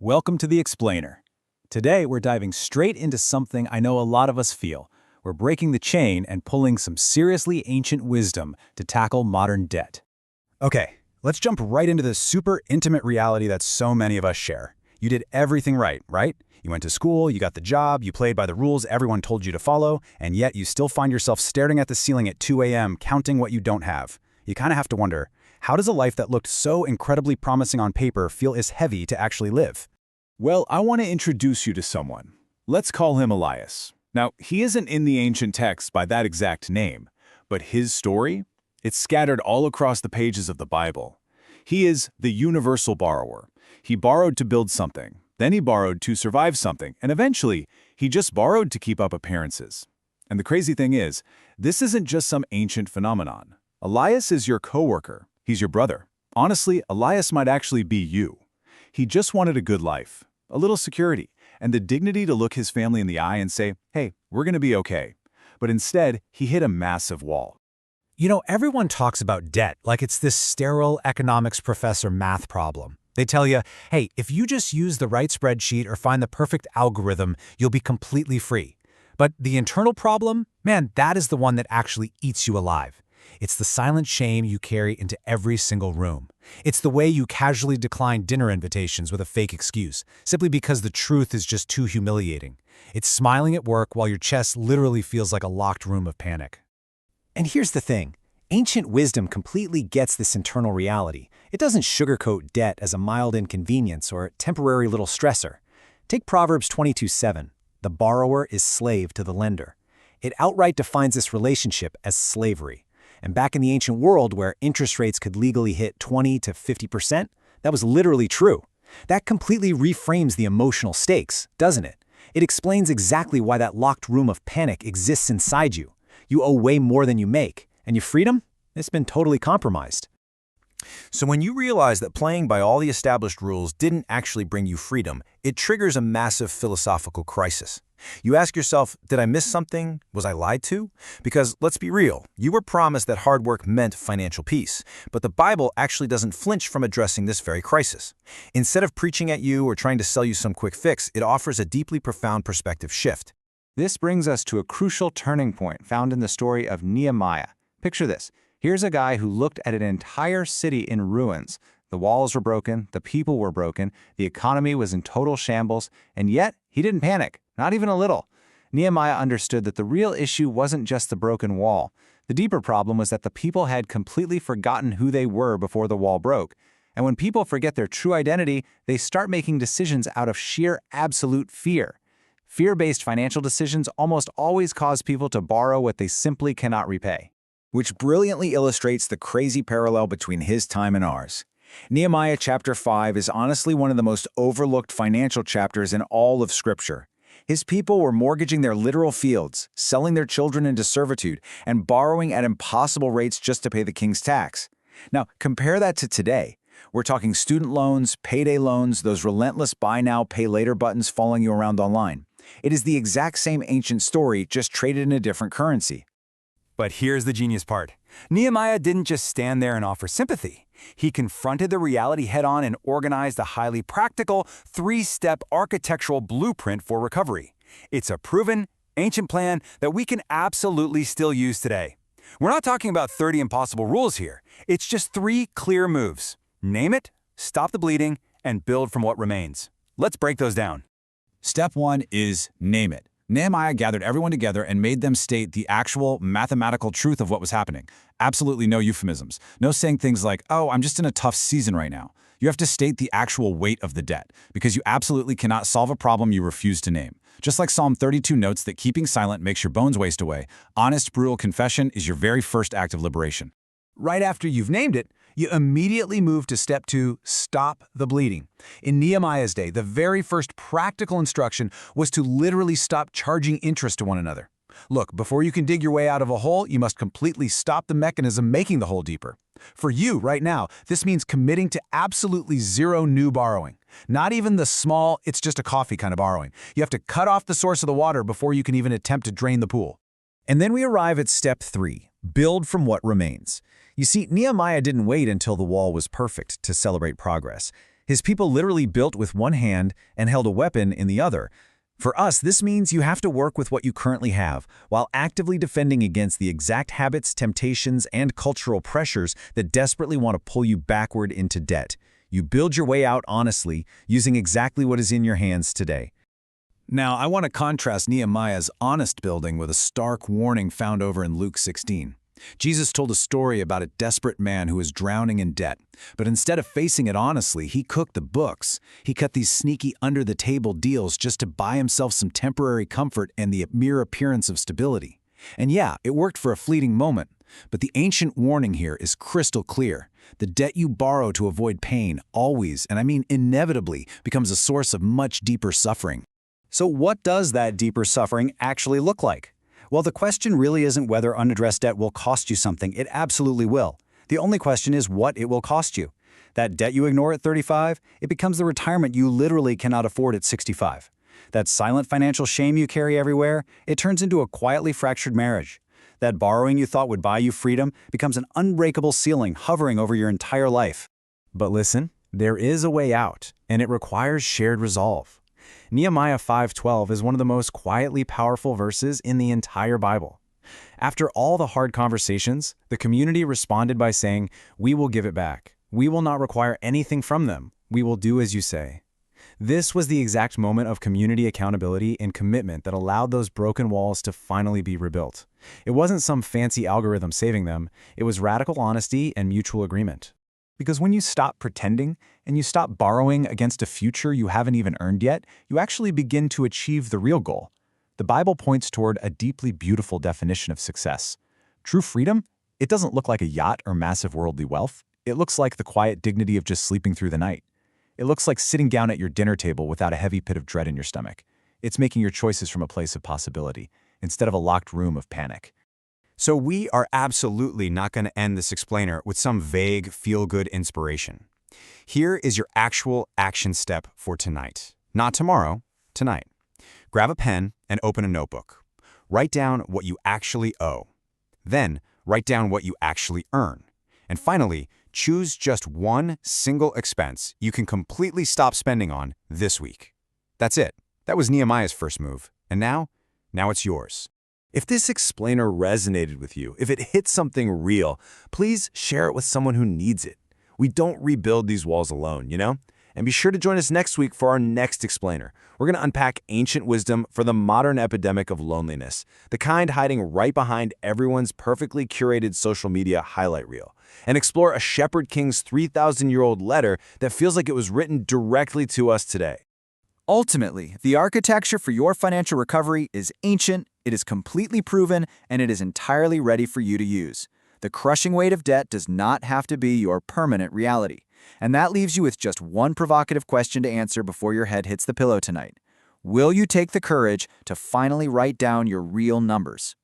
Welcome to The Explainer. Today, we're diving straight into something I know a lot of us feel. We're breaking the chain and pulling some seriously ancient wisdom to tackle modern debt. Okay, let's jump right into the super intimate reality that so many of us share. You did everything right? You went to school, you got the job, you played by the rules everyone told you to follow, and yet you still find yourself staring at the ceiling at 2 a.m. counting what you don't have. You kind of have to wonder, how does a life that looked so incredibly promising on paper feel as heavy to actually live? Well, I want to introduce you to someone. Let's call him Elias. Now, he isn't in the ancient texts by that exact name, but his story, it's scattered all across the pages of the Bible. He is the universal borrower. He borrowed to build something, then he borrowed to survive something, and eventually, he just borrowed to keep up appearances. And the crazy thing is, this isn't just some ancient phenomenon. Elias is your coworker. He's your brother. Honestly, Elias might actually be you. He just wanted a good life, a little security, and the dignity to look his family in the eye and say, hey, we're going to be okay. But instead, he hit a massive wall. You know, everyone talks about debt like it's this sterile economics professor math problem. They tell you, hey, if you just use the right spreadsheet or find the perfect algorithm, you'll be completely free. But the internal problem, man, that is the one that actually eats you alive. It's the silent shame you carry into every single room. It's the way you casually decline dinner invitations with a fake excuse, simply because the truth is just too humiliating. It's smiling at work while your chest literally feels like a locked room of panic. And here's the thing. Ancient wisdom completely gets this internal reality. It doesn't sugarcoat debt as a mild inconvenience or a temporary little stressor. Take Proverbs 22:7. The borrower is slave to the lender. It outright defines this relationship as slavery. And back in the ancient world where interest rates could legally hit 20 to 50%, that was literally true. That completely reframes the emotional stakes, doesn't it? It explains exactly why that locked room of panic exists inside you. You owe way more than you make, and your freedom? It's been totally compromised. So when you realize that playing by all the established rules didn't actually bring you freedom, it triggers a massive philosophical crisis. You ask yourself, did I miss something? Was I lied to? Because let's be real, you were promised that hard work meant financial peace, but the Bible actually doesn't flinch from addressing this very crisis. Instead of preaching at you or trying to sell you some quick fix, it offers a deeply profound perspective shift. This brings us to a crucial turning point found in the story of Nehemiah. Picture this. Here's a guy who looked at an entire city in ruins. The walls were broken, the people were broken, the economy was in total shambles, and yet he didn't panic, not even a little. Nehemiah understood that the real issue wasn't just the broken wall. The deeper problem was that the people had completely forgotten who they were before the wall broke. And when people forget their true identity, they start making decisions out of sheer absolute fear. Fear-based financial decisions almost always cause people to borrow what they simply cannot repay. Which brilliantly illustrates the crazy parallel between his time and ours. Nehemiah chapter 5 is honestly one of the most overlooked financial chapters in all of Scripture. His people were mortgaging their literal fields, selling their children into servitude, and borrowing at impossible rates just to pay the king's tax. Now, compare that to today. We're talking student loans, payday loans, those relentless buy now, pay later buttons following you around online. It is the exact same ancient story, just traded in a different currency. But here's the genius part. Nehemiah didn't just stand there and offer sympathy. He confronted the reality head-on and organized a highly practical, three-step architectural blueprint for recovery. It's a proven, ancient plan that we can absolutely still use today. We're not talking about 30 impossible rules here. It's just 3 clear moves. Name it, stop the bleeding, and build from what remains. Let's break those down. Step 1 is name it. Nehemiah gathered everyone together and made them state the actual mathematical truth of what was happening. Absolutely no euphemisms. No saying things like, oh, I'm just in a tough season right now. You have to state the actual weight of the debt, because you absolutely cannot solve a problem you refuse to name. Just like Psalm 32 notes that keeping silent makes your bones waste away, honest, brutal confession is your very first act of liberation. Right after you've named it, you immediately move to step 2, stop the bleeding. In Nehemiah's day, the very first practical instruction was to literally stop charging interest to one another. Look, before you can dig your way out of a hole, you must completely stop the mechanism making the hole deeper. For you, right now, this means committing to absolutely zero new borrowing. Not even the small, it's just a coffee kind of borrowing. You have to cut off the source of the water before you can even attempt to drain the pool. And then we arrive at step 3, build from what remains. You see, Nehemiah didn't wait until the wall was perfect to celebrate progress. His people literally built with one hand and held a weapon in the other. For us, this means you have to work with what you currently have, while actively defending against the exact habits, temptations, and cultural pressures that desperately want to pull you backward into debt. You build your way out honestly, using exactly what is in your hands today. Now, I want to contrast Nehemiah's honest building with a stark warning found over in Luke 16. Jesus told a story about a desperate man who was drowning in debt, but instead of facing it honestly, he cooked the books. He cut these sneaky under-the-table deals just to buy himself some temporary comfort and the mere appearance of stability. And yeah, it worked for a fleeting moment, but the ancient warning here is crystal clear. The debt you borrow to avoid pain always, and I mean inevitably, becomes a source of much deeper suffering. So what does that deeper suffering actually look like? Well, the question really isn't whether unaddressed debt will cost you something. It absolutely will. The only question is what it will cost you. That debt you ignore at 35, it becomes the retirement you literally cannot afford at 65. That silent financial shame you carry everywhere, it turns into a quietly fractured marriage. That borrowing you thought would buy you freedom becomes an unbreakable ceiling hovering over your entire life. But listen, there is a way out, and it requires shared resolve. Nehemiah 5:12 is one of the most quietly powerful verses in the entire Bible. After all the hard conversations, the community responded by saying, "We will give it back. We will not require anything from them. We will do as you say." This was the exact moment of community accountability and commitment that allowed those broken walls to finally be rebuilt. It wasn't some fancy algorithm saving them, it was radical honesty and mutual agreement. Because when you stop pretending and you stop borrowing against a future you haven't even earned yet, you actually begin to achieve the real goal. The Bible points toward a deeply beautiful definition of success. True freedom? It doesn't look like a yacht or massive worldly wealth. It looks like the quiet dignity of just sleeping through the night. It looks like sitting down at your dinner table without a heavy pit of dread in your stomach. It's making your choices from a place of possibility, instead of a locked room of panic. So we are absolutely not going to end this explainer with some vague, feel-good inspiration. Here is your actual action step for tonight. Not tomorrow, tonight. Grab a pen and open a notebook. Write down what you actually owe. Then, write down what you actually earn. And finally, choose just one single expense you can completely stop spending on this week. That's it. That was Nehemiah's first move. And now it's yours. If this explainer resonated with you, if it hit something real, please share it with someone who needs it. We don't rebuild these walls alone, you know? And be sure to join us next week for our next explainer. We're going to unpack ancient wisdom for the modern epidemic of loneliness, the kind hiding right behind everyone's perfectly curated social media highlight reel, and explore a shepherd king's 3,000-year-old letter that feels like it was written directly to us today. Ultimately, the architecture for your financial recovery is ancient, it is completely proven, and it is entirely ready for you to use. The crushing weight of debt does not have to be your permanent reality. And that leaves you with just one provocative question to answer before your head hits the pillow tonight. Will you take the courage to finally write down your real numbers?